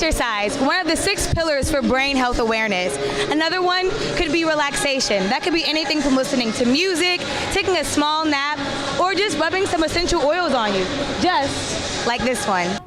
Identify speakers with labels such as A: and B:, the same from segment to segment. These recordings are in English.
A: exercise, one of the 6 pillars for brain health awareness. Another one could be relaxation. That could be anything from listening to music, taking a small nap, or just rubbing some essential oils on you, just like this one.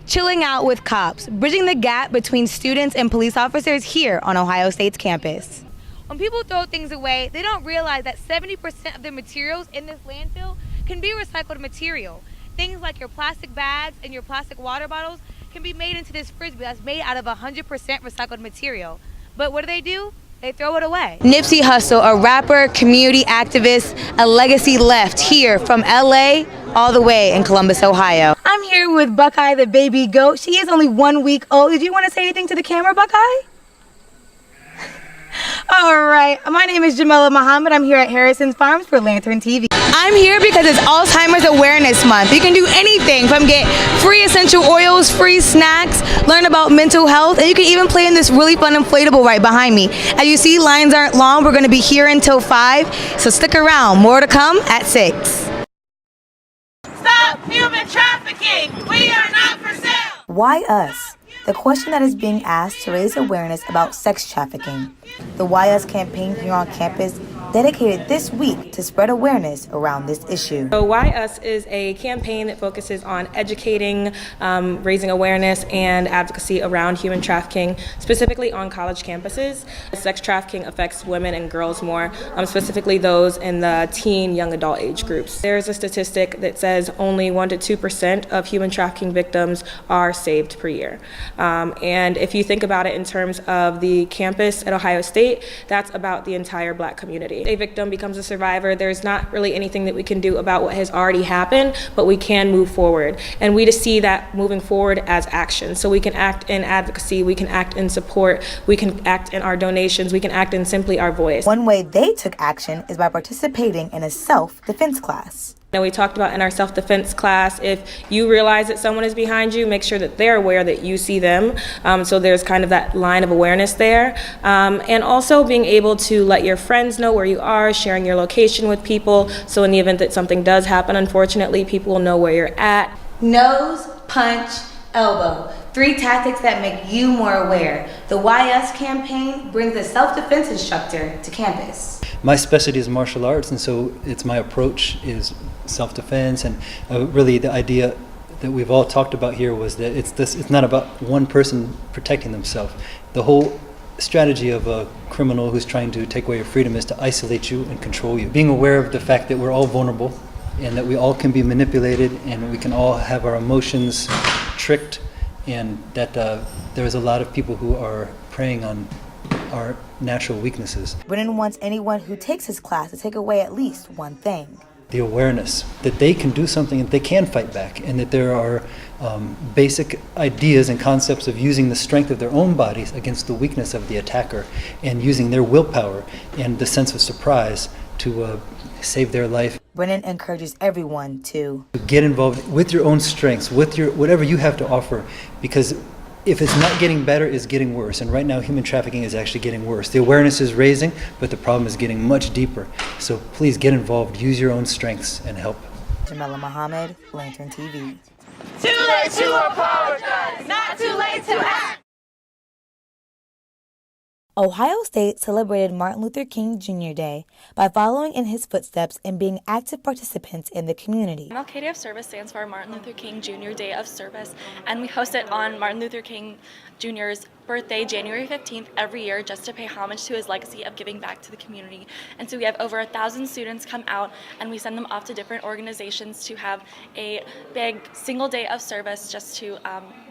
A: Chilling out with cops, bridging the gap between students and police officers here on Ohio State's campus. When people throw things away, they don't realize that 70% of the materials in this landfill can be recycled material. Things like your plastic bags and your plastic water bottles can be made into this frisbee that's made out of 100% recycled material. But what do? They throw it away. Nipsey Hussle, a rapper, community activist, a legacy left here from LA all the way in Columbus, Ohio. I'm here with Buckeye the baby goat. She is only 1 week old. Did you want to say anything to the camera, Buckeye? All right, my name is Jamilah Muhammad. I'm here at Harrison's Farms for Lantern TV. I'm here because it's Alzheimer's Awareness Month. You can do anything from get free essential oils, free snacks, learn about mental health, and you can even play in this really fun inflatable right behind me. As you see, lines aren't long. We're going to be here until 5, so stick around. More to come at 6.
B: Stop human trafficking! We are not for sale!
A: Why us? The question that is being asked to raise awareness about sex trafficking. The Why Us campaign here on campus dedicated this week to spread awareness around this issue.
C: So Why Us is a campaign that focuses on educating, raising awareness and advocacy around human trafficking, specifically on college campuses. Sex trafficking affects women and girls more, specifically those in the teen, young adult age groups. There's a statistic that says only 1 to 2% of human trafficking victims are saved per year. And if you think about it in terms of the campus at Ohio State, that's about the entire Black community. A victim becomes a survivor. There's not really anything that we can do about what has already happened, but we can move forward. And we just see that moving forward as action. So we can act in advocacy, we can act in support, we can act in our donations, we can act in simply our voice.
A: One way they took action is by participating in a self-defense class.
C: Now, we talked about in our self-defense class, if you realize that someone is behind you, make sure that they're aware that you see them. So there's kind of that line of awareness there. And also being able to let your friends know where you are, sharing your location with people. So in the event that something does happen, unfortunately, people will know where you're at. Nose, punch, elbow. 3 tactics that make you more aware. The Why Us campaign brings a self-defense instructor to campus.
D: My specialty is martial arts, and so it's my approach is self-defense, and really the idea that we've all talked about here was that it's not about one person protecting themselves. The whole strategy of a criminal who's trying to take away your freedom is to isolate you and control you. Being aware of the fact that we're all vulnerable and that we all can be manipulated and we can all have our emotions tricked, and that there's a lot of people who are preying on our natural weaknesses.
A: Brennan wants anyone who takes his class to take away at least one thing.
D: The awareness that they can do something, that they can fight back, and that there are basic ideas and concepts of using the strength of their own bodies against the weakness of the attacker, and using their willpower and the sense of surprise to save their life.
A: Brennan encourages everyone to
D: get involved with your own strengths, with your whatever you have to offer, because if it's not getting better, it's getting worse. And right now, human trafficking is actually getting worse. The awareness is raising, but the problem is getting much deeper. So please get involved, use your own strengths, and help.
A: Jamilah Muhammad, Lantern TV.
B: Too late to apologize, not too late to act.
A: Ohio State celebrated Martin Luther King Jr. Day by following in his footsteps and being active participants in the community.
E: MLK Day of Service stands for Martin Luther King Jr. Day of Service, and we host it on Martin Luther King Jr.'s birthday, January 15th, every year, just to pay homage to his legacy of giving back to the community. And so we have over 1,000 students come out, and we send them off to different organizations to have a big single day of service just to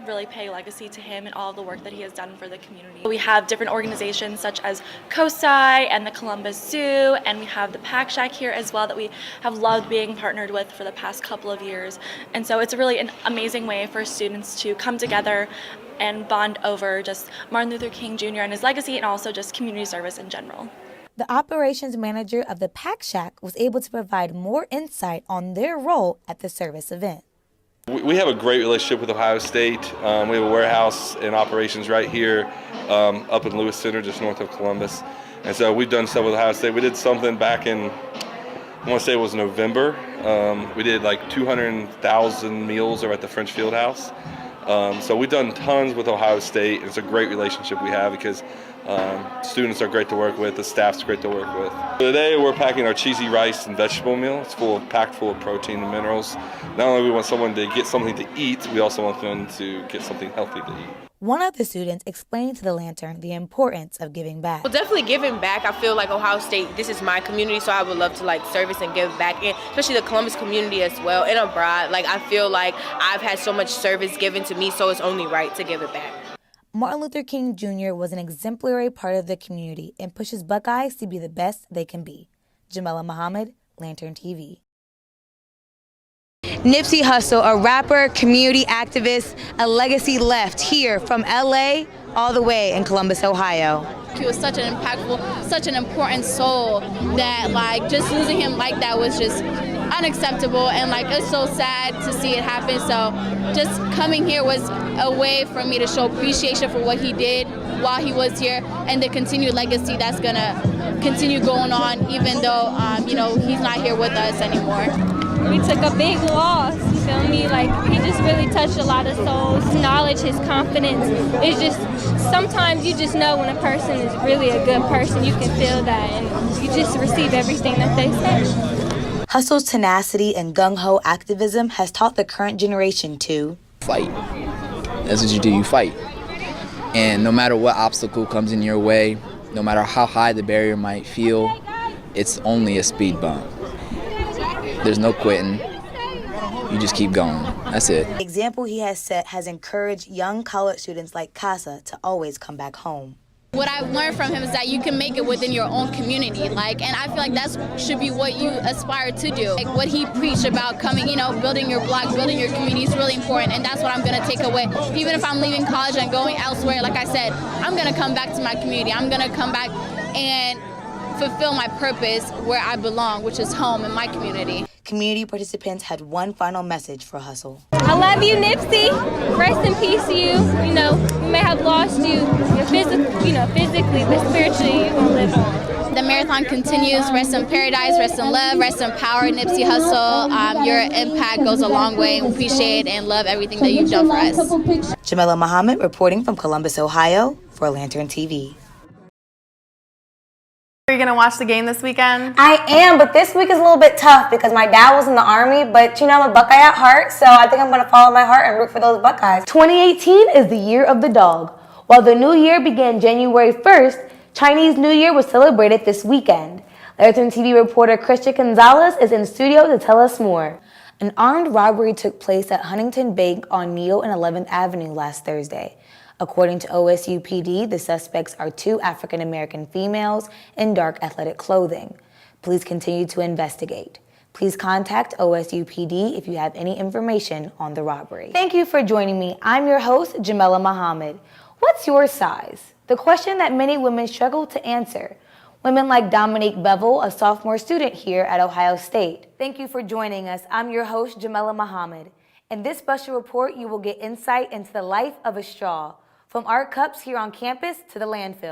E: really pay legacy to him and all of the work that he has done for the community. We have different organizations such as COSI and the Columbus Zoo, and we have the Pack Shack here as well that we have loved being partnered with for the past couple of years. And so it's really an amazing way for students to come together and bond over just Martin Luther King Jr. and his legacy, and also just community service in general.
A: The operations manager of the Pack Shack was able to provide more insight on their role at the service event.
F: We have a great relationship with Ohio State. We have a warehouse and operations right here up in Lewis Center, just north of Columbus. And so we've done stuff with Ohio State. We did something back in, I want to say it was November. We did like 200,000 meals over at the French Field House. So we've done tons with Ohio State, and it's a great relationship we have because students are great to work with, the staff's great to work with. Today we're packing our cheesy rice and vegetable meal. It's packed full of protein and minerals. Not only do we want someone to get something to eat, we also want them to get something healthy to eat.
A: One of the students explained to the Lantern the importance of giving back.
G: Well, definitely giving back. I feel like Ohio State, this is my community, so I would love to like service and give back, and especially the Columbus community as well, and abroad. Like I feel like I've had so much service given to me, so it's only right to give it back.
A: Martin Luther King Jr. was an exemplary part of the community and pushes Buckeyes to be the best they can be. Jamilah Muhammad, Lantern TV. Nipsey Hussle, a rapper, community activist, a legacy left here from LA all the way in Columbus, Ohio.
H: He was such an impactful, such an important soul that like just losing him like that was just unacceptable, and like it's so sad to see it happen. So just coming here was a way for me to show appreciation for what he did while he was here and the continued legacy that's gonna continue going on even though you know, he's not here with us anymore.
I: We took a big loss, you feel me? Like, he just really touched a lot of souls. His knowledge, his confidence, it's just, sometimes you just know when a person is really a good person. You can feel that, and you just receive everything that they say.
A: Hussle's tenacity and gung-ho activism has taught the current generation to
J: fight. That's what you do, you fight. And no matter what obstacle comes in your way, no matter how high the barrier might feel, it's only a speed bump. There's no quitting. You just keep going. That's it.
A: The example he has set has encouraged young college students like Casa to always come back home.
H: What I've learned from him is that you can make it within your own community, like, and I feel like that should be what you aspire to do. Like what he preached about coming, you know, building your block, building your community is really important, and that's what I'm gonna take away. Even if I'm leaving college and going elsewhere, like I said, I'm gonna come back to my community. I'm gonna come back and fulfill my purpose where I belong, which is home in my community.
A: Community participants had one final message for Hussle.
I: I love you, Nipsey. Rest in peace, you. You know, we may have lost you, physically, but spiritually, you're gonna live on.
H: The marathon continues. Rest in paradise, rest in love, rest in power, Nipsey Hussle. Your impact goes a long way. We appreciate and love everything that you've done for us.
A: Jamilah Muhammad reporting from Columbus, Ohio for Lantern TV.
K: Are you going to watch the game this weekend?
L: I am, but this week is a little bit tough because my dad was in the Army, but you know, I'm a Buckeye at heart, so I think I'm going to follow my heart and root for those Buckeyes. 2018 is the year of the dog. While the new year began January 1st, Chinese New Year was celebrated this weekend. Lantern TV reporter Christian Gonzalez is in studio to tell us more. An armed robbery took place at Huntington Bank on Neal and 11th Avenue last Thursday. According to OSU PD, the suspects are two African-American females in dark athletic clothing. Police continue to investigate. Please contact OSU PD if you have any information on the robbery. Thank you for joining me. I'm your host, Jamilah Muhammad. What's your size? The question that many women struggle to answer. Women like Dominique Bevel, a sophomore student here at Ohio State. Thank you for joining us. I'm your host, Jamilah Muhammad. In this special report, you will get insight into the life of a straw, from art cups here on campus to the landfill.